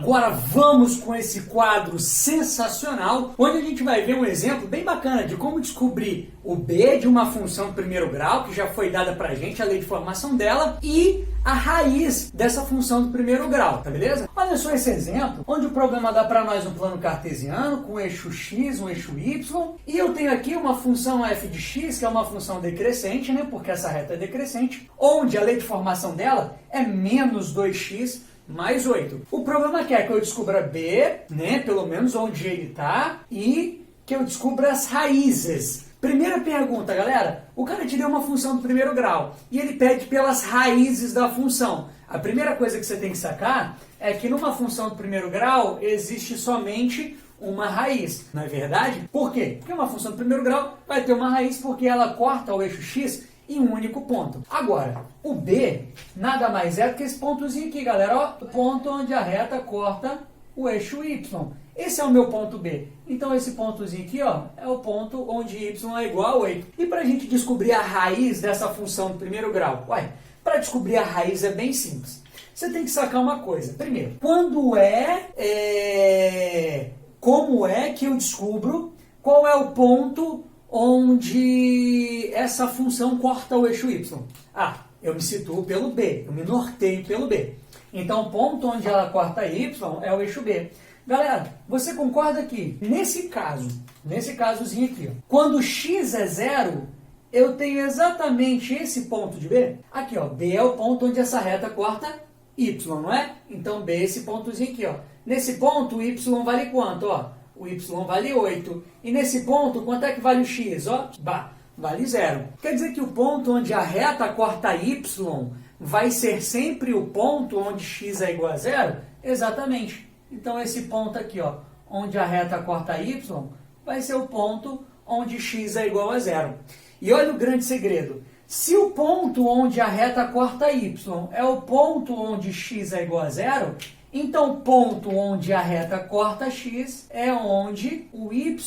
Agora vamos com esse quadro sensacional, onde a gente vai ver um exemplo bem bacana de como descobrir o b de uma função de primeiro grau, que já foi dada pra gente, a lei de formação dela, e a raiz dessa função do primeiro grau, tá beleza? Olha só esse exemplo, onde o problema dá para nós um plano cartesiano com um eixo x, um eixo y, e eu tenho aqui uma função f de x, que é uma função decrescente, né, porque essa reta é decrescente, onde a lei de formação dela é menos 2x mais 8. O problema quer que eu descubra b, né, pelo menos onde ele está, e que eu descubra as raízes. Primeira pergunta, galera, o cara te deu uma função do primeiro grau e ele pede pelas raízes da função. A primeira coisa que você tem que sacar é que numa função do primeiro grau existe somente uma raiz, não é verdade? Por quê? Porque uma função do primeiro grau vai ter uma raiz porque ela corta o eixo x em um único ponto. Agora, o b nada mais é do que esse pontozinho aqui, galera, ó, o ponto onde a reta corta o eixo y. Esse é o meu ponto B. Então, esse pontozinho aqui, ó, é o ponto onde y é igual a 8. E para a gente descobrir a raiz dessa função do primeiro grau? Uai, para descobrir a raiz é bem simples. Você tem que sacar uma coisa. Primeiro, como é que eu descubro qual é o ponto onde essa função corta o eixo y? Ah, eu me situo pelo B, eu me norteio pelo B. Então, o ponto onde ela corta y é o eixo B. Galera, você concorda que nesse casozinho aqui, ó, quando x é 0, eu tenho exatamente esse ponto de B? Aqui, ó, B é o ponto onde essa reta corta y, não é? Então, B é esse pontozinho aqui, ó. Nesse ponto, o y vale quanto? Ó, o y vale 8. E nesse ponto, quanto é que vale o x? Ó, vale 0. Quer dizer que o ponto onde a reta corta y vai ser sempre o ponto onde x é igual a 0? Exatamente. Então, esse ponto aqui, ó, onde a reta corta y, vai ser o ponto onde x é igual a 0. E olha o grande segredo. Se o ponto onde a reta corta y é o ponto onde x é igual a 0, então o ponto onde a reta corta x é onde o y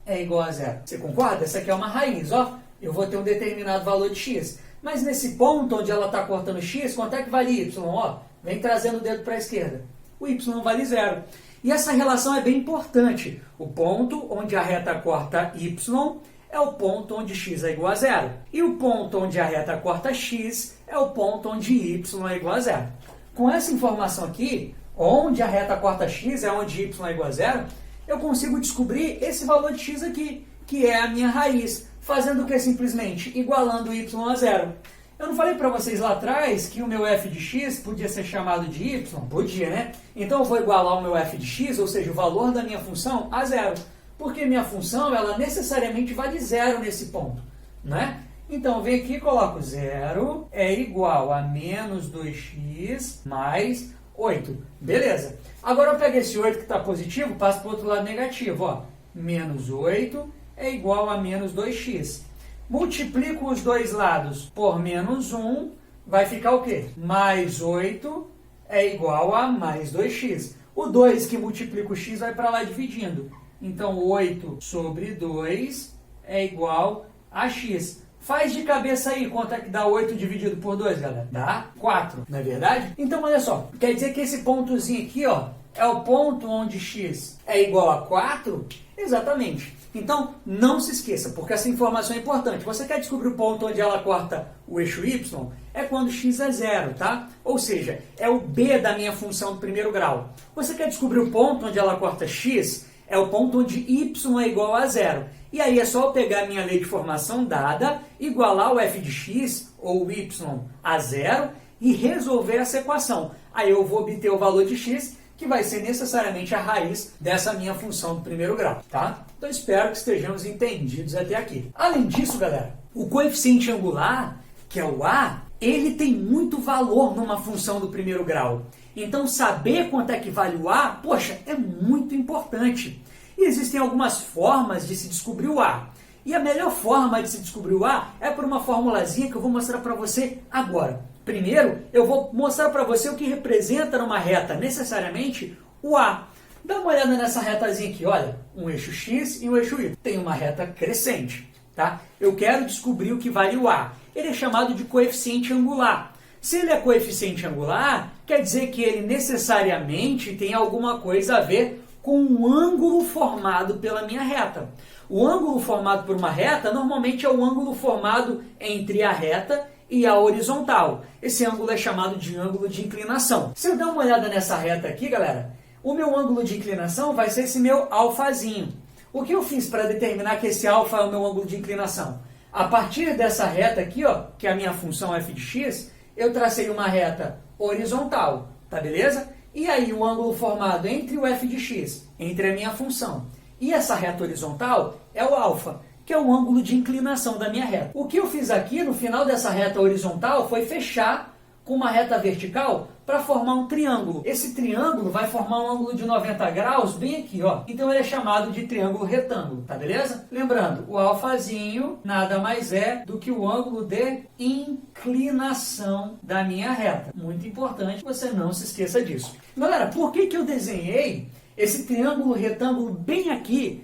é igual a 0. Você concorda? Essa aqui é uma raiz, ó. Eu vou ter um determinado valor de x. Mas nesse ponto onde ela está cortando x, quanto é que vale y? Ó, vem trazendo o dedo para a esquerda. O y vale 0. E essa relação é bem importante. O ponto onde a reta corta y é o ponto onde x é igual a 0. E o ponto onde a reta corta x é o ponto onde y é igual a 0. Com essa informação aqui, onde a reta corta x é onde y é igual a 0, eu consigo descobrir esse valor de x aqui, que é a minha raiz, fazendo o que? Simplesmente igualando y a 0. Eu não falei para vocês lá atrás que o meu f de x podia ser chamado de y? Podia, né? Então eu vou igualar o meu f de x, ou seja, o valor da minha função, a 0. Porque minha função, ela necessariamente vale 0 nesse ponto, né? Então eu venho aqui e coloco 0 é igual a menos 2x mais 8. Beleza. Agora eu pego esse 8 que está positivo, passo para o outro lado negativo. Ó. Menos 8 é igual a menos 2x. Multiplico os dois lados por menos 1, vai ficar o quê? Mais 8 é igual a mais 2x. O 2 que multiplica o x vai para lá dividindo. Então, 8 sobre 2 é igual a x. Faz de cabeça aí quanto é que dá 8 dividido por 2, galera. Dá 4, não é verdade? Então, olha só. Quer dizer que esse pontozinho aqui, ó, é o ponto onde x é igual a 4? Exatamente. Então, não se esqueça, porque essa informação é importante. Você quer descobrir o ponto onde ela corta o eixo y? É quando x é 0, tá? Ou seja, é o b da minha função do primeiro grau. Você quer descobrir o ponto onde ela corta x? É o ponto onde y é igual a 0. E aí é só eu pegar a minha lei de formação dada, igualar o f de x, ou o y, a 0, e resolver essa equação. Aí eu vou obter o valor de x, que vai ser necessariamente a raiz dessa minha função do primeiro grau, tá? Então, espero que estejamos entendidos até aqui. Além disso, galera, o coeficiente angular, que é o a, ele tem muito valor numa função do primeiro grau. Então, saber quanto é que vale o a, poxa, é muito importante. E existem algumas formas de se descobrir o a. E a melhor forma de se descobrir o a é por uma formulazinha que eu vou mostrar para você agora. Primeiro, eu vou mostrar para você o que representa numa reta necessariamente o a. Dá uma olhada nessa retazinha aqui, olha, um eixo x e um eixo y. Tem uma reta crescente, tá? Eu quero descobrir o que vale o a. Ele é chamado de coeficiente angular. Se ele é coeficiente angular, quer dizer que ele necessariamente tem alguma coisa a ver com o ângulo formado pela minha reta. O ângulo formado por uma reta normalmente é o ângulo formado entre a reta e a horizontal. Esse ângulo é chamado de ângulo de inclinação. Se eu der uma olhada nessa reta aqui, galera, o meu ângulo de inclinação vai ser esse meu alfazinho. O que eu fiz para determinar que esse alfa é o meu ângulo de inclinação? A partir dessa reta aqui, ó, que é a minha função f de x, eu tracei uma reta horizontal, tá beleza? E aí o ângulo formado entre o f de x, entre a minha função, e essa reta horizontal é o alfa, que é o ângulo de inclinação da minha reta. O que eu fiz aqui no final dessa reta horizontal foi fechar com uma reta vertical para formar um triângulo. Esse triângulo vai formar um ângulo de 90 graus bem aqui, ó. Então ele é chamado de triângulo retângulo, tá beleza? Lembrando, o alfazinho nada mais é do que o ângulo de inclinação da minha reta. Muito importante, você não se esqueça disso. Galera, por que eu desenhei esse triângulo retângulo bem aqui,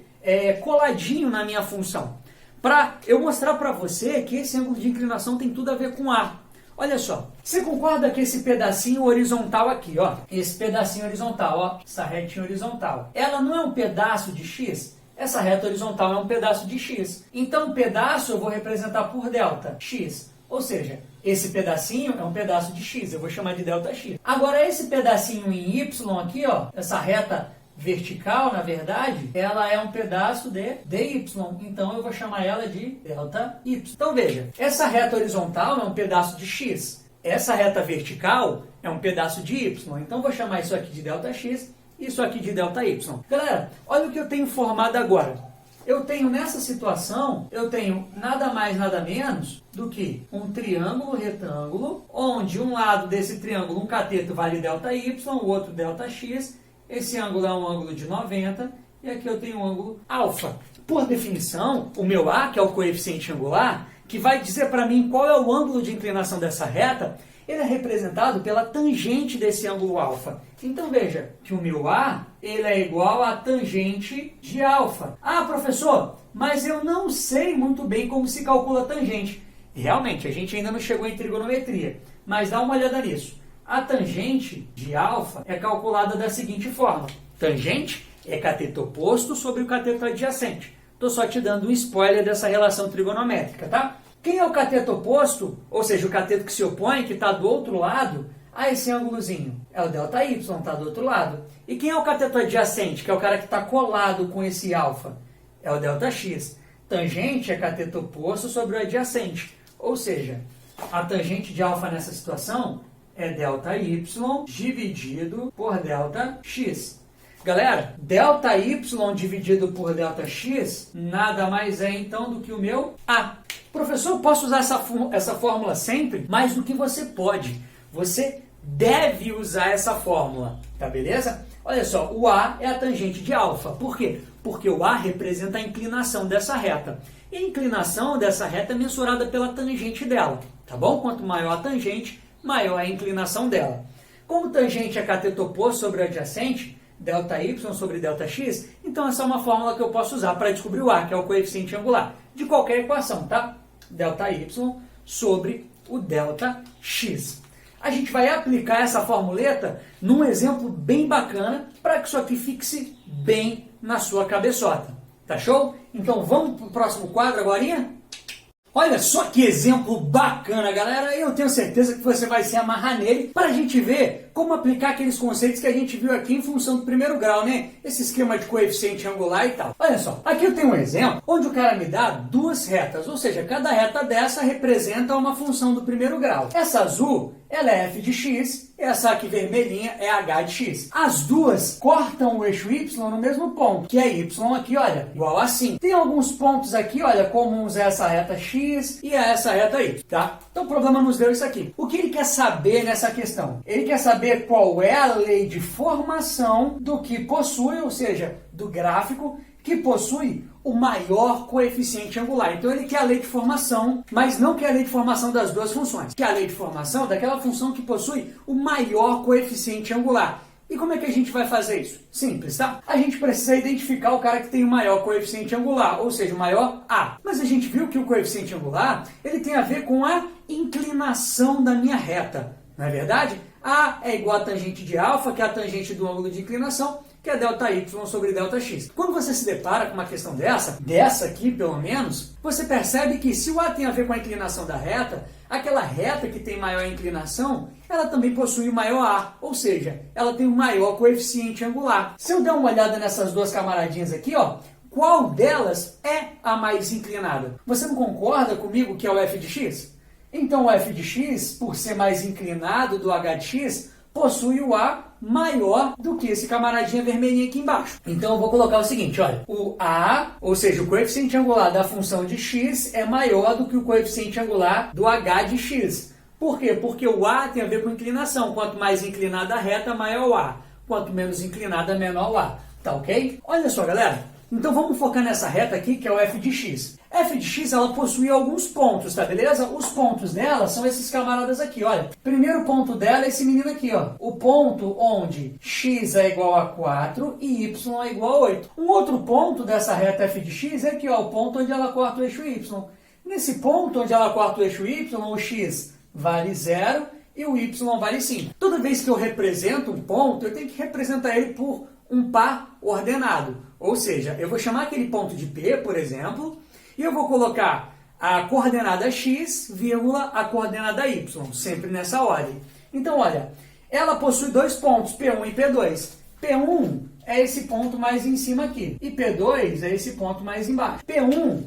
coladinho na minha função? Para eu mostrar para você que esse ângulo de inclinação tem tudo a ver com A. Olha só, você concorda que esse pedacinho horizontal aqui, ó, esse pedacinho horizontal, ó, essa retinha horizontal, ela não é um pedaço de x? Essa reta horizontal é um pedaço de x. Então, o pedaço eu vou representar por delta x. Ou seja, esse pedacinho é um pedaço de x, eu vou chamar de delta x. Agora, esse pedacinho em y aqui, ó, essa reta vertical, na verdade, ela é um pedaço de dy, então eu vou chamar ela de delta y. Então veja, essa reta horizontal é um pedaço de x, essa reta vertical é um pedaço de y, então eu vou chamar isso aqui de delta x e isso aqui de delta y. Galera, olha o que eu tenho formado agora. Eu tenho nessa situação, eu tenho nada mais, nada menos do que um triângulo retângulo, onde um lado desse triângulo, um cateto vale delta y, o outro delta x. Esse ângulo é um ângulo de 90 e aqui eu tenho um ângulo alfa. Por definição, o meu A, que é o coeficiente angular, que vai dizer para mim qual é o ângulo de inclinação dessa reta, ele é representado pela tangente desse ângulo alfa. Então veja que o meu A ele é igual à tangente de alfa. Ah, professor, mas eu não sei muito bem como se calcula a tangente. Realmente, a gente ainda não chegou em trigonometria, mas dá uma olhada nisso. A tangente de alfa é calculada da seguinte forma. Tangente é cateto oposto sobre o cateto adjacente. Estou só te dando um spoiler dessa relação trigonométrica, tá? Quem é o cateto oposto, ou seja, o cateto que se opõe, que está do outro lado, a esse ângulozinho? É o delta y, está do outro lado. E quem é o cateto adjacente, que é o cara que está colado com esse alfa? É o delta x. Tangente é cateto oposto sobre o adjacente. Ou seja, a tangente de alfa nessa situação é delta y dividido por delta x. Galera, delta y dividido por delta x nada mais é então do que o meu A. Professor, posso usar essa fórmula sempre? Mais do que você pode. Você deve usar essa fórmula, tá beleza? Olha só, o A é a tangente de alfa. Por quê? Porque o A representa a inclinação dessa reta. E a inclinação dessa reta é mensurada pela tangente dela, tá bom? Quanto maior a tangente, maior é a inclinação dela. Como tangente é cateto oposto sobre o adjacente, delta y sobre delta x, então essa é uma fórmula que eu posso usar para descobrir o A, que é o coeficiente angular, de qualquer equação, tá? Delta y sobre o delta x. A gente vai aplicar essa formuleta num exemplo bem bacana para que isso aqui fixe bem na sua cabeçota. Tá show? Então vamos para o próximo quadro agora? Olha só que exemplo bacana, galera. Eu tenho certeza que você vai se amarrar nele para a gente ver como aplicar aqueles conceitos que a gente viu aqui em função do primeiro grau, né? Esse esquema de coeficiente angular e tal. Olha só, aqui eu tenho um exemplo onde o cara me dá duas retas, ou seja, cada reta dessa representa uma função do primeiro grau. Essa azul, ela é f de x, e essa aqui vermelhinha é h de x. As duas cortam o eixo y no mesmo ponto, que é y aqui, olha, igual assim. Tem alguns pontos aqui, olha, comuns a essa reta x e a essa reta y, tá? Então o problema nos deu isso aqui. O que ele quer saber nessa questão? Ele quer saber qual é a lei de formação do que possui, ou seja, do gráfico que possui o maior coeficiente angular. Então ele quer a lei de formação, mas não quer a lei de formação das duas funções. Quer a lei de formação daquela função que possui o maior coeficiente angular. E como é que a gente vai fazer isso? Simples, tá? A gente precisa identificar o cara que tem o maior coeficiente angular, ou seja, o maior A. Mas a gente viu que o coeficiente angular, ele tem a ver com a inclinação da minha reta, não é verdade? A é igual a tangente de alfa, que é a tangente do ângulo de inclinação, que é delta y sobre delta x. Quando você se depara com uma questão dessa aqui pelo menos, você percebe que se o A tem a ver com a inclinação da reta, aquela reta que tem maior inclinação, ela também possui o maior A, ou seja, ela tem o maior coeficiente angular. Se eu der uma olhada nessas duas camaradinhas aqui, ó, qual delas é a mais inclinada? Você não concorda comigo que é o f de x? Então o f de x, por ser mais inclinado do h de x, possui o A maior do que esse camaradinha vermelhinho aqui embaixo. Então eu vou colocar o seguinte, olha, o A, ou seja, o coeficiente angular da função de x é maior do que o coeficiente angular do h de x. Por quê? Porque o A tem a ver com inclinação. Quanto mais inclinada a reta, maior o A. Quanto menos inclinada, menor o A. Tá ok? Olha só, galera. Então vamos focar nessa reta aqui, que é o f de x. F de x, ela possui alguns pontos, tá beleza? Os pontos dela são esses camaradas aqui, olha. Primeiro ponto dela é esse menino aqui, ó. O ponto onde x é igual a 4 e y é igual a 8. Um outro ponto dessa reta f de x é aqui, ó, o ponto onde ela corta o eixo y. Nesse ponto onde ela corta o eixo y, o x vale 0 e o y vale 5. Toda vez que eu represento um ponto, eu tenho que representar ele por um par ordenado. Ou seja, eu vou chamar aquele ponto de P, por exemplo, e eu vou colocar a coordenada x, vírgula, a coordenada y, sempre nessa ordem. Então, olha, ela possui dois pontos, P1 e P2. P1 é esse ponto mais em cima aqui, e P2 é esse ponto mais embaixo. P1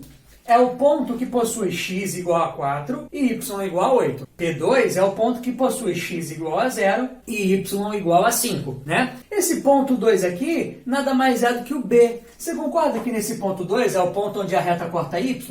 é o ponto que possui x igual a 4 e y igual a 8. P2 é o ponto que possui x igual a 0 e y igual a 5, né? Esse ponto 2 aqui nada mais é do que o B. Você concorda que nesse ponto 2 é o ponto onde a reta corta y?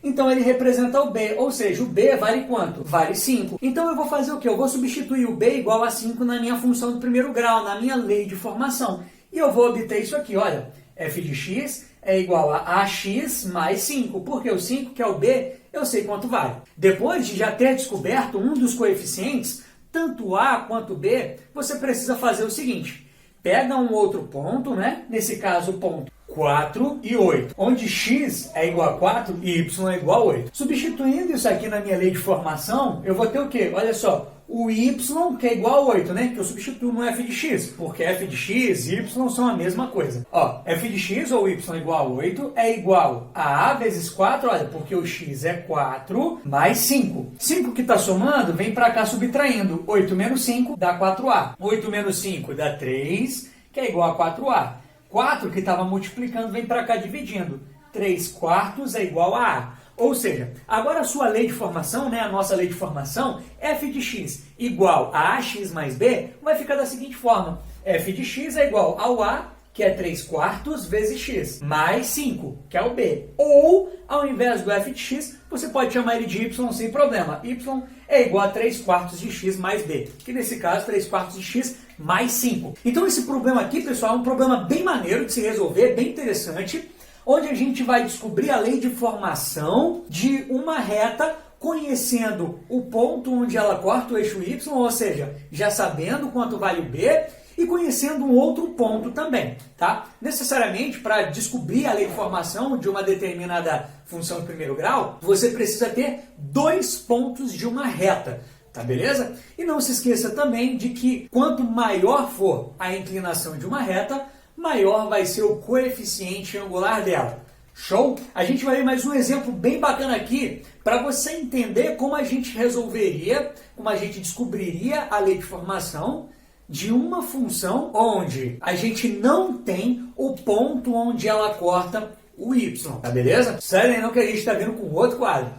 Então ele representa o B, ou seja, o B vale quanto? Vale 5. Então eu vou fazer o quê? Eu vou substituir o B igual a 5 na minha função do primeiro grau, na minha lei de formação. E eu vou obter isso aqui, olha, f de x é igual a ax mais 5, porque o 5, que é o b, eu sei quanto vale. Depois de já ter descoberto um dos coeficientes, tanto a quanto b, você precisa fazer o seguinte, pega um outro ponto, né? Nesse caso o ponto 4 e 8, onde x é igual a 4 e y é igual a 8. Substituindo isso aqui na minha lei de formação, eu vou ter o quê? Olha só, o y, que é igual a 8, né? Que eu substituo no f de x, porque f de x e y são a mesma coisa. Ó, f de x ou y igual a 8 é igual a vezes 4, olha, porque o x é 4 mais 5. 5 que está somando, vem para cá subtraindo. 8 menos 5 dá 4a. 8 menos 5 dá 3, que é igual a 4a. 4 que estava multiplicando, vem para cá dividindo. 3 quartos é igual a A. Ou seja, agora a sua lei de formação, né, a nossa lei de formação, f de x igual a ax mais b, vai ficar da seguinte forma. F de x é igual ao a, que é 3 quartos, vezes x, mais 5, que é o b. Ou, ao invés do f de x, você pode chamar ele de y sem problema. Y é igual a 3 quartos de x mais b, que nesse caso 3 quartos de x mais 5. Então esse problema aqui, pessoal, é um problema bem maneiro de se resolver, bem interessante, onde a gente vai descobrir a lei de formação de uma reta conhecendo o ponto onde ela corta o eixo y, ou seja, já sabendo quanto vale o b, e conhecendo um outro ponto também, tá? Necessariamente, para descobrir a lei de formação de uma determinada função de primeiro grau, você precisa ter dois pontos de uma reta, tá beleza? E não se esqueça também de que quanto maior for a inclinação de uma reta, maior vai ser o coeficiente angular dela. Show? A gente vai ver mais um exemplo bem bacana aqui para você entender como a gente resolveria, como a gente descobriria a lei de formação de uma função onde a gente não tem o ponto onde ela corta o y, tá beleza? Sério, não que a gente está vendo com outro quadro.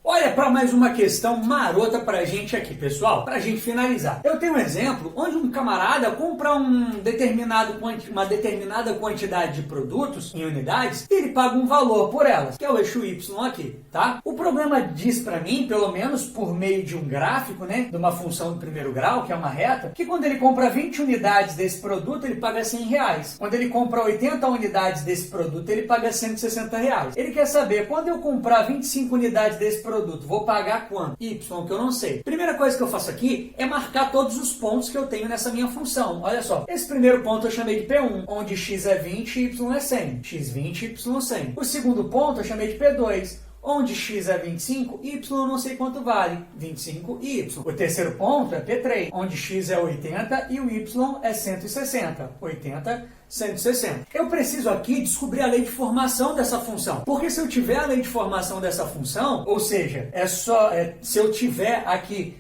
Olha para mais uma questão marota para a gente aqui, pessoal, para a gente finalizar. Eu tenho um exemplo onde um camarada compra uma determinada quantidade de produtos em unidades e ele paga um valor por elas, que é o eixo Y aqui, tá? O problema diz para mim, pelo menos por meio de um gráfico, né, de uma função do primeiro grau, que é uma reta, que quando ele compra 20 unidades desse produto, ele paga 100 reais. Quando ele compra 80 unidades desse produto, ele paga 160 reais. Ele quer saber, quando eu comprar 25 unidades desse produto, produto. Vou pagar quanto? Y, que eu não sei. Primeira coisa que eu faço aqui é marcar todos os pontos que eu tenho nessa minha função. Olha só, esse primeiro ponto eu chamei de P1, onde x é 20 e y é 100. x 20 e y 100. O segundo ponto eu chamei de P2, onde x é 25 e y eu não sei quanto vale, 25 e y. O terceiro ponto é P3, onde x é 80 e o y é 160. 80, 160. Eu preciso aqui descobrir a lei de formação dessa função. Porque se eu tiver a lei de formação dessa função, ou seja, se eu tiver aqui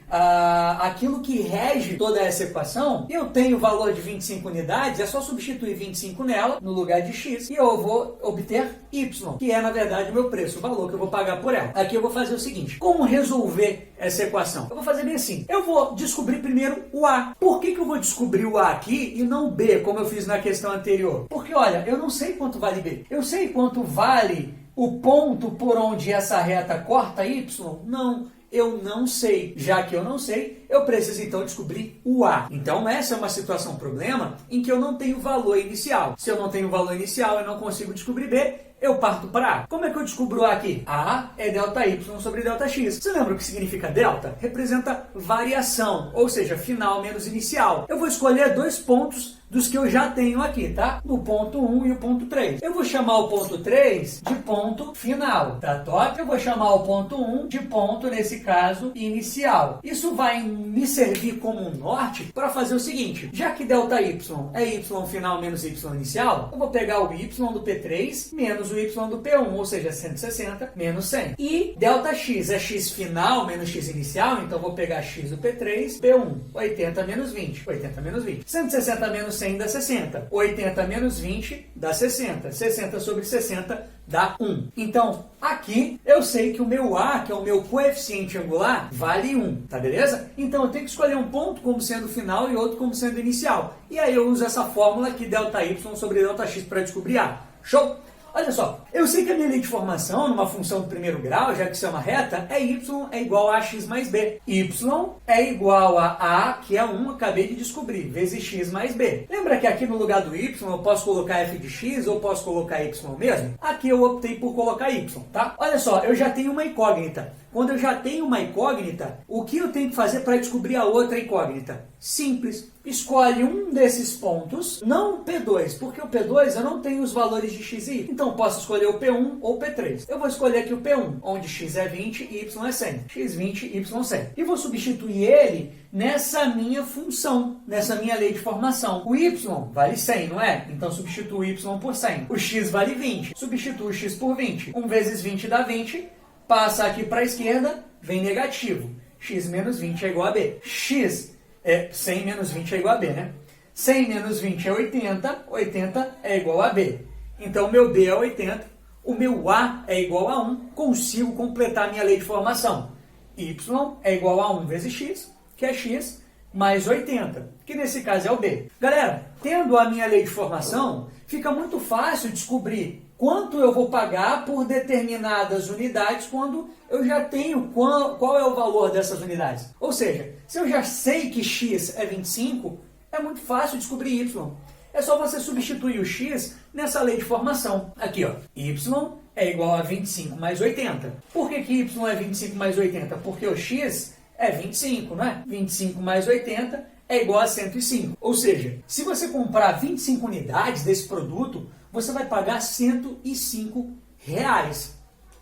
aquilo que rege toda essa equação, eu tenho o valor de 25 unidades, é só substituir 25 nela, no lugar de x, e eu vou obter y, que é, na verdade, o meu preço, o valor que eu vou pagar por ela. Aqui eu vou fazer o seguinte, como resolver essa equação? Eu vou fazer bem assim, eu vou descobrir primeiro o a. Por que eu vou descobrir o a aqui e não o b, como eu fiz na questão anterior? Porque, olha, eu não sei quanto vale b. Eu sei quanto vale o ponto por onde essa reta corta y? Não, eu não sei. Já que eu não sei, eu preciso então descobrir o a. Então essa é uma situação, problema, em que eu não tenho valor inicial. Se eu não tenho valor inicial, eu não consigo descobrir b, eu parto para A. Como é que eu descubro A aqui? A é ΔY sobre ΔX. Você lembra o que significa delta? Representa variação, ou seja, final menos inicial. Eu vou escolher dois pontos dos que eu já tenho aqui, tá? O ponto 1 e o ponto 3. Eu vou chamar o ponto 3 de ponto final, tá top? Eu vou chamar o ponto 1 de ponto, nesse caso, inicial. Isso vai me servir como um norte para fazer o seguinte, já que ΔY é Y final menos Y inicial, eu vou pegar o Y do P3 menos o Y do P1, ou seja, 160 menos 100. E ΔX é X final menos X inicial, então eu vou pegar X do P3, P1, 80 menos 20, 80 menos 20. 160 menos 100 dá 60. 80 menos 20 dá 60. 60 sobre 60 dá 1. Então, aqui eu sei que o meu A, que é o meu coeficiente angular, vale 1, tá beleza? Então, eu tenho que escolher um ponto como sendo final e outro como sendo inicial. E aí eu uso essa fórmula aqui, ΔY sobre ΔX, para descobrir A. Show? Olha só, eu sei que a minha lei de formação numa função do primeiro grau, já que isso é uma reta, é y é igual a x mais b. Y é igual a que é 1, acabei de descobrir, vezes x mais b. Lembra que aqui no lugar do y eu posso colocar f de x ou posso colocar y mesmo? Aqui eu optei por colocar y, tá? Olha só, eu já tenho uma incógnita. Quando eu já tenho uma incógnita, o que eu tenho que fazer para descobrir a outra incógnita? Simples. Escolhe um desses pontos, não o P2, porque o P2 eu não tenho os valores de x e y. Então, posso escolher o P1 ou o P3. Eu vou escolher aqui o P1, onde x é 20 e y é 100. x 20, y 100. E vou substituir ele nessa minha função, nessa minha lei de formação. O y vale 100, não é? Então, substituo o y por 100. O x vale 20. Substituo o x por 20. 1 vezes 20 dá 20. Passa aqui para a esquerda, vem negativo. X menos 20 é igual a B. X é 100 menos 20 é igual a B, né? 100 menos 20 é 80, 80 é igual a B. Então, o meu B é 80, o meu A é igual a 1, consigo completar a minha lei de formação. Y é igual a 1 vezes X, que é X, mais 80, que nesse caso é o B. Galera, tendo a minha lei de formação, fica muito fácil descobrir quanto eu vou pagar por determinadas unidades quando eu já tenho qual é o valor dessas unidades. Ou seja, se eu já sei que x é 25, é muito fácil descobrir y. É só você substituir o x nessa lei de formação. Aqui, ó, y é igual a 25 mais 80. Por que y é 25 mais 80? Porque o x é 25, não é? 25 mais 80 é igual a 105. Ou seja, se você comprar 25 unidades desse produto, você vai pagar 105 reais.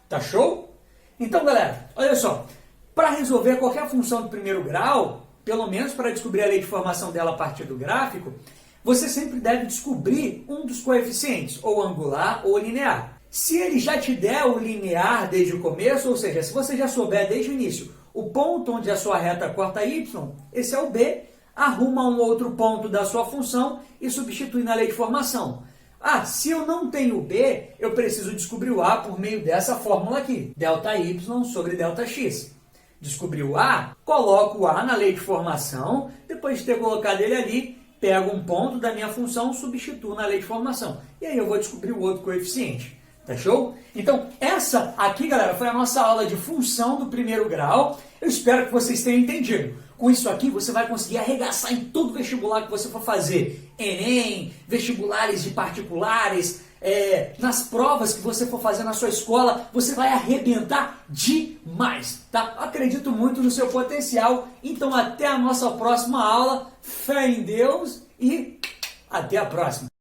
Tá show? Então, galera, olha só. Para resolver qualquer função do primeiro grau, pelo menos para descobrir a lei de formação dela a partir do gráfico, você sempre deve descobrir um dos coeficientes, ou angular ou linear. Se ele já te der o linear desde o começo, ou seja, se você já souber desde o início o ponto onde a sua reta corta y, esse é o B, arruma um outro ponto da sua função e substitui na lei de formação. Ah, se eu não tenho B, eu preciso descobrir o A por meio dessa fórmula aqui, ΔY sobre ΔX. Descobri o A, coloco o A na lei de formação, depois de ter colocado ele ali, pego um ponto da minha função, substituo na lei de formação. E aí eu vou descobrir o outro coeficiente. Tá show? Então, essa aqui, galera, foi a nossa aula de função do primeiro grau. Eu espero que vocês tenham entendido. Com isso aqui, você vai conseguir arregaçar em todo vestibular que você for fazer. Enem, vestibulares de particulares, nas provas que você for fazer na sua escola, você vai arrebentar demais, tá? Acredito muito no seu potencial. Então, até a nossa próxima aula. Fé em Deus e até a próxima.